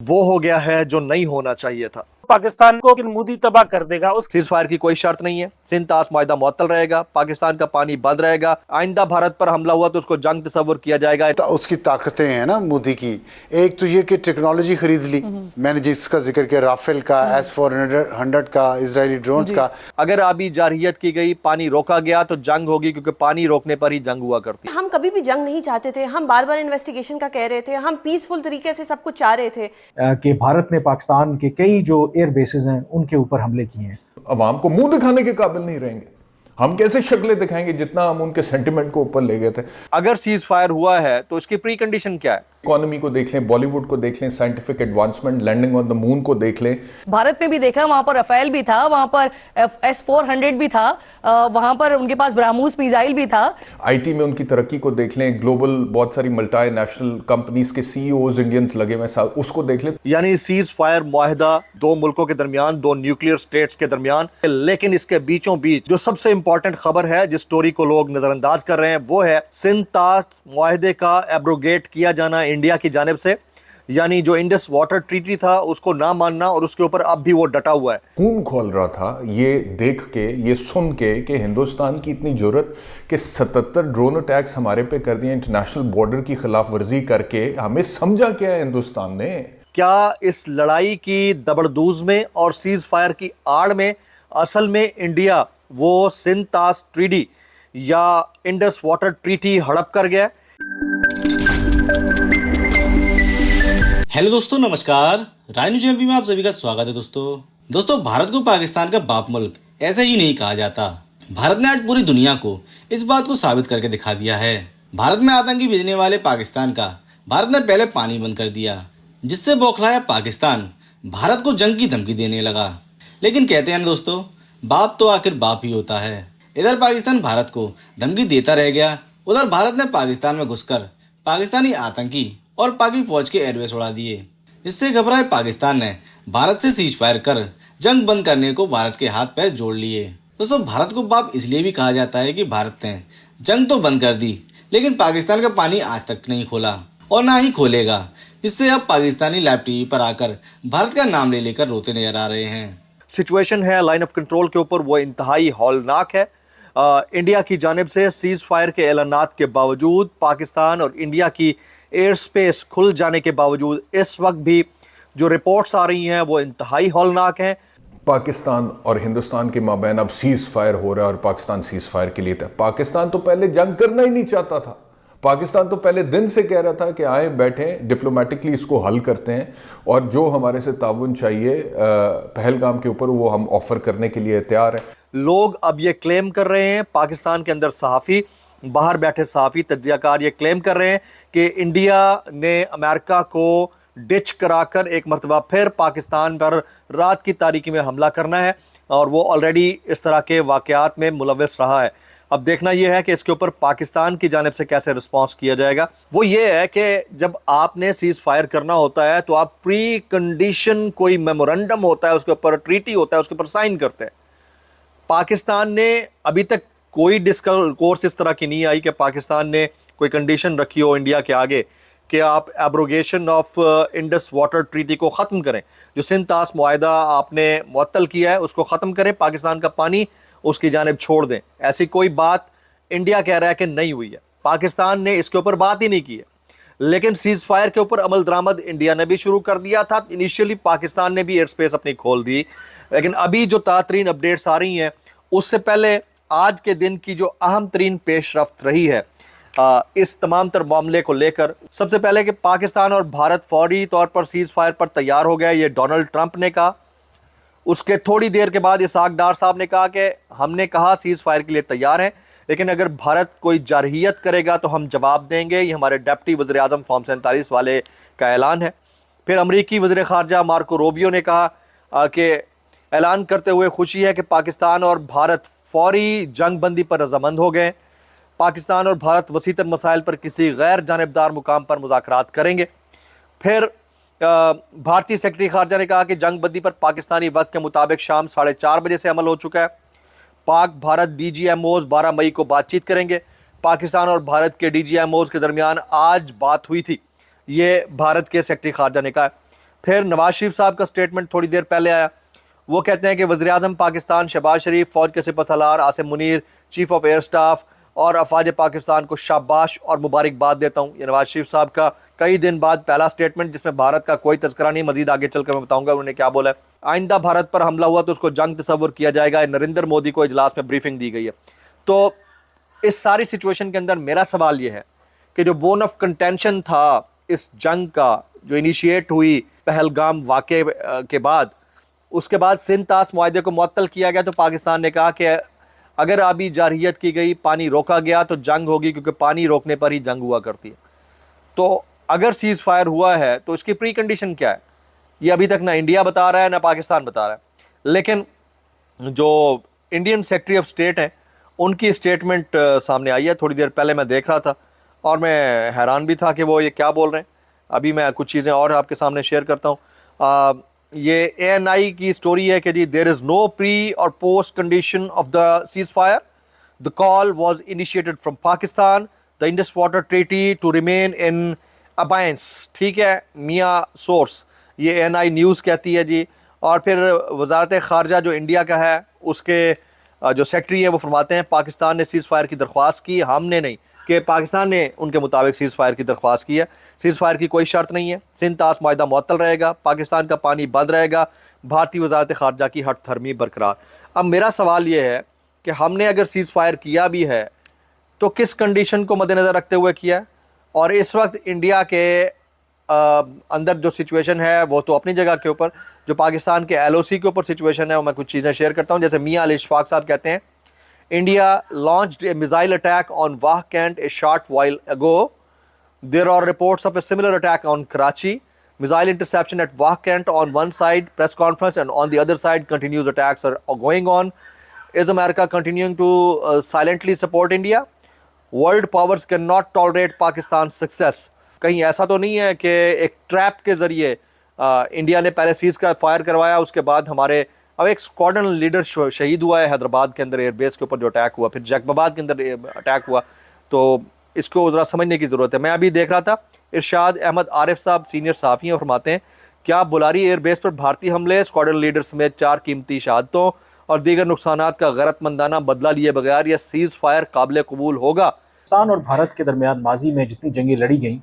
وہ ہو گیا ہے جو نہیں ہونا چاہیے تھا۔ پاکستان کو مودی تباہ کر دے گا۔ سیز فائر کی کوئی شرط نہیں ہے، سندھ طاس معاہدہ معطل رہے گا، پاکستان کا پانی بند رہے گا، آئندہ بھارت پر حملہ ہوا تو اس کو جنگ تصور کیا جائے گا۔ اس کی طاقتیں ہیں نا مودی کی، ایک تو یہ کہ ٹیکنالوجی خرید لی، میں نے جس کا ذکر کیا، رافیل کا، S-400 کا، اسرائیلی ڈرونز کا۔ اگر آبی جارحیت کی گئی، پانی روکا گیا تو جنگ ہوگی، کیونکہ پانی روکنے پر ہی جنگ ہوا کرتی۔ ہم کبھی بھی جنگ نہیں چاہتے تھے، ہم بار بار انویسٹیگیشن کا کہہ رہے تھے، ہم پیسفل طریقے سے سب کچھ چاہ رہے تھے کہ بھارت نے پاکستان کے کئی جو ایئر بیسز ہیں ان کے اوپر حملے کیے ہیں۔ عوام کو منہ دکھانے کے قابل نہیں رہیں گے، ہم کیسے شکلیں دکھائیں گے جتنا ہم ان کے سینٹیمنٹ کو اوپر لے گئے تھے۔ اگر سیز فائر ہوا ہے تو اس کی پری کنڈیشن کیا ہے؟ اکانومی کو دیکھ لیں، بالی ووڈ کو دیکھ لیں، سائنٹیفک ایڈوانسمنٹ، لینڈنگ آن دا مون کو دیکھ لیں۔ بھارت میں بھی دیکھا، وہاں پر رافیل بھی تھا، وہاں پر S-400 بھی تھا، وہاں پر ان کے پاس براموس میزائل بھی تھا۔ آئی ٹی میں ان کی ترقی کو دیکھ لیں، گلوبل بہت ساری ملٹی نیشنل کمپنیز کے CEO انڈینز لگے ہوئے ہیں، اس کو دیکھ لیں۔ یعنی سیز فائر معاہدہ دو ملکوں کے درمیان، دو نیوکلیئر سٹیٹس کے درمیان، لیکن اس کے بیچوں بیچ جو سب سے امپورٹنٹ خبر ہے جس سٹوری کو لوگ نظر انداز کر رہے ہیں وہ ہے سندھ طاس معاہدے کا ایبروگیٹ کیا جانا انڈیا کی جانب سے، یعنی جو انڈس واٹر ٹریٹی تھا اس کو نہ ماننا، اور اس کے اوپر اب بھی وہ ڈٹا ہوا ہے۔ خون کھول رہا تھا یہ دیکھ کے، یہ سن کے کہ ہندوستان کی اتنی جرت کہ 77 ڈرون اٹیکس ہمارے پہ کر دیے انٹرنیشنل بارڈر کی خلاف ورزی کر کے۔ ہمیں سمجھا کیا ہے ہندوستان نے؟ کیا اس لڑائی کی دبردوز میں اور سیز فائر کی آڑ میں اصل میں انڈیا وہ سندھ طاس ٹریٹی یا انڈس واٹر ٹریٹی ہڑپ کر گیا؟ ہیلو دوستو، نمسکار، رائے نیوز MP میں آپ سبھی کا سواگت ہے۔ دوستو بھارت کو پاکستان کا باپ ملک ایسے ہی نہیں کہا جاتا۔ بھارت نے آج پوری دنیا کو اس بات کو ثابت کر کے دکھا دیا ہے۔ بھارت میں آتنکی بھیجنے والے پاکستان کا بھارت نے پہلے پانی بند کر دیا، جس سے بوکھلایا پاکستان بھارت کو جنگ کی دھمکی دینے لگا۔ لیکن کہتے ہیں دوستو، باپ تو آخر باپ ہی ہوتا ہے۔ ادھر پاکستان بھارت کو دھمکی دیتا رہ گیا، ادھر بھارت نے پاکستان میں گھس کر پاکستانی آتنکی اور پاکی فوج کے ایئر ویز اڑا دیے، جس سے گھبرائے پاکستان نے بھارت سے سیز فائر کر جنگ بند کرنے کو بھارت کے ہاتھ پیر جوڑ لیے۔ دوستو بھارت کو باپ اس لیے بھی کہا جاتا ہے کہ بھارت نے جنگ تو بند کر دی لیکن پاکستان کا پانی آج تک نہیں کھولا اور نہ ہی کھولے گا، جس سے اب پاکستانی لائیو ٹی وی پر آ کر بھارت کا نام لے کر روتے نظر آ رہے ہیں۔ سچویشن ہے لائن آف کنٹرول کے اوپر وہ انتہائی ہولناک ہے۔ انڈیا کی جانب سے سیز فائر کے اعلانات کے باوجود، پاکستان اور انڈیا کی ایئر سپیس کھل جانے کے باوجود، اس وقت بھی جو رپورٹس آ رہی ہیں وہ انتہائی ہولناک ہیں۔ پاکستان اور ہندوستان کے مابین اب سیز فائر ہو رہا ہے اور پاکستان سیز فائر کے لیے تھا۔ پاکستان تو پہلے جنگ کرنا ہی نہیں چاہتا تھا، پاکستان تو پہلے دن سے کہہ رہا تھا کہ آئیں بیٹھیں ڈپلومیٹکلی اس کو حل کرتے ہیں، اور جو ہمارے سے تعاون چاہیے پہلگام کے اوپر وہ ہم آفر کرنے کے لیے تیار ہیں۔ لوگ اب یہ کلیم کر رہے ہیں، پاکستان کے اندر صحافی، باہر بیٹھے صحافی تجزیہ کار یہ کلیم کر رہے ہیں کہ انڈیا نے امریکہ کو ڈچ کرا کر ایک مرتبہ پھر پاکستان پر رات کی تاریکی میں حملہ کرنا ہے، اور وہ آلریڈی اس طرح کے واقعات میں ملوث رہا ہے۔ اب دیکھنا یہ ہے کہ اس کے اوپر پاکستان کی جانب سے کیسے رسپانس کیا جائے گا۔ وہ یہ ہے کہ جب آپ نے سیز فائر کرنا ہوتا ہے تو آپ پری کنڈیشن کوئی میمورنڈم ہوتا ہے، اس کے اوپر ٹریٹی ہوتا ہے، اس کے اوپر سائن کرتے ہیں۔ پاکستان نے ابھی تک کوئی ڈسکورس اس طرح کی نہیں آئی کہ پاکستان نے کوئی کنڈیشن رکھی ہو انڈیا کے آگے کہ آپ abrogation of Indus water treaty کو ختم کریں، جو سندھ طاس معاہدہ آپ نے معطل کیا ہے اس کو ختم کریں، پاکستان کا پانی اس کی جانب چھوڑ دیں۔ ایسی کوئی بات انڈیا کہہ رہا ہے کہ نہیں ہوئی ہے، پاکستان نے اس کے اوپر بات ہی نہیں کی ہے۔ لیکن سیز فائر کے اوپر عمل درآمد انڈیا نے بھی شروع کر دیا تھا، انیشیلی پاکستان نے بھی ایئر سپیس اپنی کھول دی، لیکن ابھی جو تازہ ترین اپڈیٹس آ رہی ہیں اس سے پہلے آج کے دن کی جو اہم ترین پیش رفت رہی ہے اس تمام تر معاملے کو لے کر، سب سے پہلے کہ پاکستان اور بھارت فوری طور پر سیز فائر پر تیار ہو گیا، یہ ڈونلڈ ٹرمپ نے کہا۔ اس کے تھوڑی دیر کے بعد اسحاق ڈار صاحب نے کہا کہ ہم نے کہا سیز فائر کے لیے تیار ہیں، لیکن اگر بھارت کوئی جارحیت کرے گا تو ہم جواب دیں گے۔ یہ ہمارے ڈپٹی وزیر اعظم فارم 47 والے کا اعلان ہے۔ پھر امریکی وزیر خارجہ مارکو روبیو نے کہا کہ اعلان کرتے ہوئے خوشی ہے کہ پاکستان اور بھارت فوری جنگ بندی پر رضامند ہو گئے، پاکستان اور بھارت وسیع تر مسائل پر کسی غیر جانبدار مقام پر مذاکرات کریں گے۔ پھر بھارتی سیکرٹری خارجہ نے کہا کہ جنگ بندی پر پاکستانی وقت کے مطابق شام 4:30 بجے سے عمل ہو چکا ہے۔ پاک بھارت BGMOs 12 مئی کو بات چیت کریں گے۔ پاکستان اور بھارت کے DGMOs کے درمیان آج بات ہوئی تھی، یہ بھارت کے سیکرٹری خارجہ نے کہا۔ پھر نواز شریف صاحب کا سٹیٹمنٹ تھوڑی دیر پہلے آیا, وہ کہتے ہیں کہ وزیر اعظم پاکستان شہباز شریف, فوج کے سپہ سالار Asim Munir, chief of air staff اور افواج پاکستان کو شاباش اور مبارکباد دیتا ہوں. یہ نواز شریف صاحب کا کئی دن بعد پہلا سٹیٹمنٹ جس میں بھارت کا کوئی تذکرہ نہیں. مزید آگے چل کر میں بتاؤں گا انہوں نے کیا بولا ہے. آئندہ بھارت پر حملہ ہوا تو اس کو جنگ تصور کیا جائے گا. نریندر مودی کو اجلاس میں بریفنگ دی گئی ہے. تو اس ساری سچویشن کے اندر میرا سوال یہ ہے کہ جو بون آف کنٹینشن تھا اس جنگ کا, جو انیشیٹ ہوئی پہلگام واقعے کے بعد, اس کے بعد سندھ طاس معاہدے کو معطل کیا گیا, تو پاکستان نے کہا کہ اگر آبی جارحیت کی گئی, پانی روکا گیا تو جنگ ہوگی, کیونکہ پانی روکنے پر ہی جنگ ہوا کرتی ہے. تو اگر سیز فائر ہوا ہے تو اس کی پری کنڈیشن کیا ہے, یہ ابھی تک نہ انڈیا بتا رہا ہے نہ پاکستان بتا رہا ہے. لیکن جو انڈین سیکرٹری آف اسٹیٹ ہیں ان کی اسٹیٹمنٹ سامنے آئی ہے. تھوڑی دیر پہلے میں دیکھ رہا تھا اور میں حیران بھی تھا کہ وہ یہ کیا بول رہے ہیں. ابھی میں کچھ چیزیں اور آپ کے سامنے شیئر کرتا ہوں. یہ ANI کی سٹوری ہے کہ جی دیر از نو پری اور post condition of the ceasefire. The call was initiated from Pakistan, the Indus water treaty to remain in abeyance. ٹھیک ہے, میاں سورس یہ ANI نیوز کہتی ہے جی. اور پھر وزارت خارجہ جو انڈیا کا ہے اس کے جو سیکٹری ہیں وہ فرماتے ہیں پاکستان نے سیز فائر کی درخواست کی, ہم نے نہیں, کہ پاکستان نے ان کے مطابق سیز فائر کی درخواست کی ہے. سیز فائر کی کوئی شرط نہیں ہے, سندھ طاس معاہدہ معطل رہے گا, پاکستان کا پانی بند رہے گا, بھارتی وزارت خارجہ کی ہٹ دھرمی برقرار. اب میرا سوال یہ ہے کہ ہم نے اگر سیز فائر کیا بھی ہے تو کس کنڈیشن کو مد نظر رکھتے ہوئے کیا ہے, اور اس وقت انڈیا کے اندر جو سچویشن ہے وہ تو اپنی جگہ کے اوپر, جو پاکستان کے LOC کے اوپر سچویشن ہے وہ میں کچھ چیزیں شیئر کرتا ہوں. جیسے میاں علی اشفاق صاحب کہتے ہیں India launched a missile attack on Wah Kent a short while ago. There are reports of a similar attack on Karachi. Missile interception at Wah Kent on one side, press conference, and on the other side continuous attacks are going on. Is America continuing to silently support India? World powers cannot tolerate Pakistan's success. کہیں ایسا تو نہیں ہے کہ ایک trap کے ذریعے India نے پہلے سیز کا فائر کروایا, اس کے بعد ہمارے اب ایک اسکواڈرن لیڈر شہید ہوا ہے حیدرآباد کے اندر ایئر بیس کے اوپر جو اٹیک ہوا, پھر جیکب آباد کے اندر اٹیک ہوا, تو اس کو ذرا سمجھنے کی ضرورت ہے. میں ابھی دیکھ رہا تھا ارشاد احمد عارف صاحب سینئر صحافی ہیں, فرماتے ہیں کیا بلاری ایئر بیس پر بھارتی حملے, اسکواڈرن لیڈر سمیت 4 قیمتی شہادتوں اور دیگر نقصانات کا غیرت مندانہ بدلہ لیے بغیر یہ سیز فائر قابل قبول ہوگا. پاکستان اور بھارت کے درمیان ماضی میں جتنی جنگیں لڑی گئیں,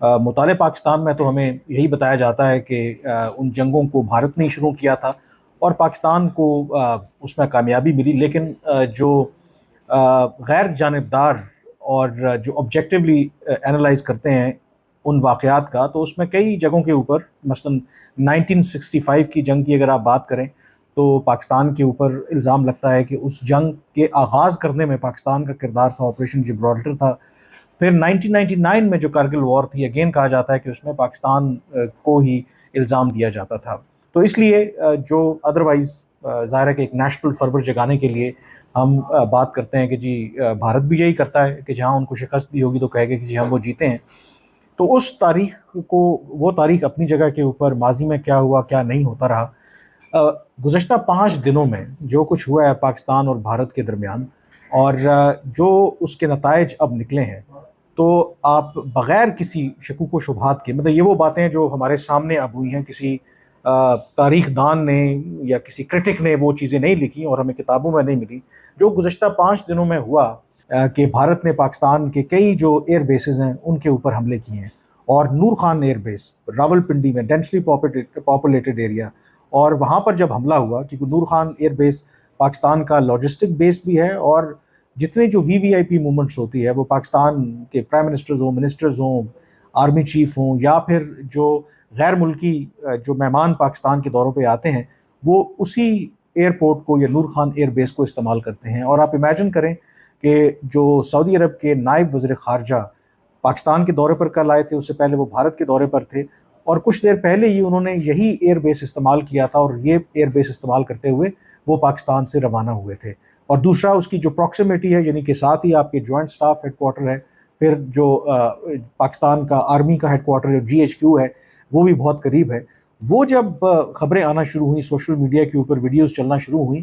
مطالعہ پاکستان میں تو ہمیں یہی بتایا جاتا ہے کہ ان جنگوں کو بھارت نے شروع کیا تھا اور پاکستان کو اس میں کامیابی ملی. لیکن جو غیر جانبدار اور جو آبجیکٹیولی انالائز کرتے ہیں ان واقعات کا, تو اس میں کئی جگہوں کے اوپر, مثلا 1965 کی جنگ کی اگر آپ بات کریں تو پاکستان کے اوپر الزام لگتا ہے کہ اس جنگ کے آغاز کرنے میں پاکستان کا کردار تھا, آپریشن جبرالٹر تھا. پھر 1999 میں جو کارگل وار تھی, اگین کہا جاتا ہے کہ اس میں پاکستان کو ہی الزام دیا جاتا تھا. تو اس لیے جو ادروائز ظاہر ہے کہ ایک نیشنل فرور جگانے کے لیے ہم بات کرتے ہیں کہ جی بھارت بھی یہی کرتا ہے کہ جہاں ان کو شکست بھی ہوگی تو کہے گا کہ جی ہم وہ جیتے ہیں. تو اس تاریخ کو, وہ تاریخ اپنی جگہ کے اوپر ماضی میں کیا ہوا کیا نہیں ہوتا رہا, گزشتہ 5 دنوں میں جو کچھ ہوا ہے پاکستان اور بھارت کے درمیان اور جو اس کے نتائج اب نکلے ہیں, تو آپ بغیر کسی شکوک و شبہات کے, مطلب یہ وہ باتیں جو ہمارے سامنے اب ہوئی ہیں, کسی تاریخ دان نے یا کسی کرٹک نے وہ چیزیں نہیں لکھی اور ہمیں کتابوں میں نہیں ملی, جو گزشتہ 5 دنوں میں ہوا کہ بھارت نے پاکستان کے کئی جو ایئر بیسز ہیں ان کے اوپر حملے کیے ہیں. اور نور خان ایئر بیس راول پنڈی میں ڈینسلی پاپولیٹڈ ایریا, اور وہاں پر جب حملہ ہوا, کیونکہ نور خان ایئر بیس پاکستان کا لاجسٹک بیس بھی ہے, اور جتنے جو VIP موومنٹس ہوتی ہے وہ پاکستان کے پرائم منسٹرز ہوں, منسٹرز ہوں, آرمی چیف ہوں, یا پھر جو غیر ملکی جو مہمان پاکستان کے دوروں پہ آتے ہیں وہ اسی ایئرپورٹ کو یا نور خان ایئر بیس کو استعمال کرتے ہیں. اور آپ امیجن کریں کہ جو سعودی عرب کے نائب وزیر خارجہ پاکستان کے دورے پر کل آئے تھے, اس سے پہلے وہ بھارت کے دورے پر تھے, اور کچھ دیر پہلے ہی انہوں نے یہی ایئر بیس استعمال کیا تھا, اور یہ ایئر بیس استعمال کرتے ہوئے وہ پاکستان سے روانہ ہوئے تھے. اور دوسرا اس کی جو پراکسیمیٹی ہے, یعنی کہ ساتھ ہی آپ کے جوائنٹ سٹاف ہیڈ کوارٹر ہے, پھر جو پاکستان کا آرمی کا ہیڈ کوارٹر GHQ ہے وہ بھی بہت قریب ہے. وہ جب خبریں آنا شروع ہوئیں, سوشل میڈیا کے اوپر ویڈیوز چلنا شروع ہوئیں,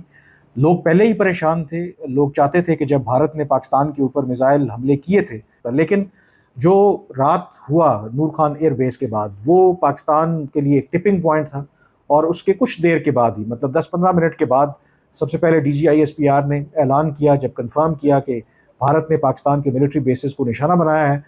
لوگ پہلے ہی پریشان تھے. لوگ چاہتے تھے کہ جب بھارت نے پاکستان کے اوپر میزائل حملے کیے تھے, لیکن جو رات ہوا نور خان ایئر بیس کے بعد وہ پاکستان کے لیے ایک ٹپنگ پوائنٹ تھا، اور اس کے کچھ دیر کے بعد ہی مطلب 10-15 منٹ کے بعد سب سے پہلے DGISPR نے اعلان کیا، جب کنفرم کیا کہ بھارت نے پاکستان کے ملٹری بیسز کو نشانہ بنایا ہے،